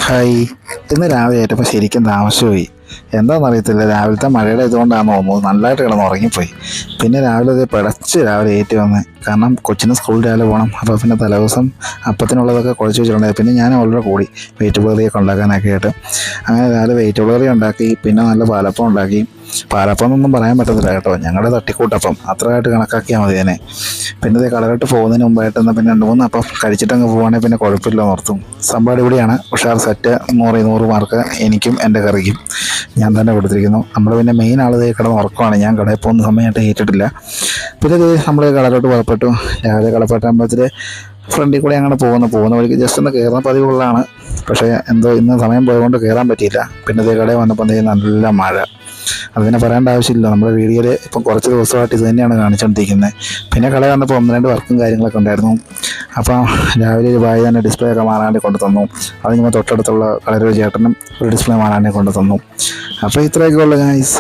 Hi. ഇന്ന് രാവിലെ ഏറ്റപ്പോൾ ശരിക്കും താമസിച്ചുപോയി. എന്താണെന്നറിയത്തില്ല, രാവിലത്തെ മഴയുടെ ഇതുകൊണ്ടാണെന്ന് തോന്നുന്നു നല്ലതായിട്ട് കിടന്ന് ഉറങ്ങിപ്പോയി. പിന്നെ രാവിലെ ഇത് പിടച്ച് രാവിലെ ഏറ്റു വന്ന്, കാരണം കൊച്ചിന് സ്കൂളിൽ രാവിലെ പോകണം. അപ്പോൾ പിന്നെ തലേദിവസം അപ്പത്തിനുള്ളതൊക്കെ കുഴച്ച് വെച്ചിട്ടുണ്ടായി. പിന്നെ ഞാൻ അവളുടെ കൂടി വെജിറ്റബിൾ കറിയൊക്കെ ഉണ്ടാക്കാനൊക്കെ ആയിട്ട് അങ്ങനെ രാവിലെ വെജിറ്റബിൾ കറി ഉണ്ടാക്കി. പിന്നെ നല്ല പാലപ്പം ഉണ്ടാക്കി. പാലപ്പം എന്നൊന്നും പറയാൻ പറ്റത്തില്ല കേട്ടോ, ഞങ്ങളുടെ തട്ടിക്കൂട്ടപ്പം അത്രയായിട്ട് കണക്കാക്കിയാൽ മതി അതിനെ. പിന്നെ ഇത് കളറിട്ട് പോകുന്നതിന് മുമ്പായിട്ട് എന്നാൽ പിന്നെ 2-3 അപ്പം കഴിച്ചിട്ടങ്ങ് പോവുകയാണെങ്കിൽ പിന്നെ കുഴപ്പമില്ല ഓർത്തും. സംഭവം ഇവിടെയാണ് ഉഷാർ സെറ്റ്. 100 മാർക്ക് എനിക്കും എൻ്റെ കറിക്കും ഞാൻ തന്നെ കൊടുത്തിരിക്കുന്നു. നമ്മൾ പിന്നെ മെയിൻ ആൾ കിടന്ന് ഉറക്കമാണ്. ഞാൻ കടയിൽ പോകുന്ന സമയമായിട്ട് ഏറ്റിട്ടില്ല. പിന്നെ ഇത് നമ്മൾ കടലോട്ട് പുറപ്പെട്ടു. രാവിലെ കളപ്പറ്റമ്പലത്തിൽ ഫ്രണ്ടിൽ കൂടെ അങ്ങനെ പോകുന്ന വഴിക്ക് ജസ്റ്റ് ഒന്ന് കയറുന്ന പതിവുള്ളതാണ്. പക്ഷേ എന്തോ ഇന്ന് സമയം പോയതുകൊണ്ട് കയറാൻ പറ്റിയില്ല. പിന്നെ ഇത് കടയിൽ വന്നപ്പോൾ നല്ല മഴ. അതിനെ പറയേണ്ട ആവശ്യമില്ല, നമ്മുടെ വീഡിയോയിൽ ഇപ്പം കുറച്ച് ദിവസമായിട്ട് ഇത് തന്നെയാണ് കാണിച്ചുകൊണ്ടിരിക്കുന്നത്. പിന്നെ കടയിൽ വന്നപ്പോൾ 1-2 വർക്കും കാര്യങ്ങളൊക്കെ ഉണ്ടായിരുന്നു. അപ്പം രാവിലെ ഒരു ബായി തന്നെ ഡിസ്പ്ലേ ഒക്കെ മാറാണ്ട് കൊണ്ടു തന്നു. അതിന് തൊട്ടടുത്തുള്ള കടയിലൊരു ചേട്ടനും ഒരു ഡിസ്പ്ലേ മാറാണ്ട് കൊണ്ടു തന്നു. അപ്പോൾ ഇത്രയൊക്കെ ഉള്ളു ഗൈസ്.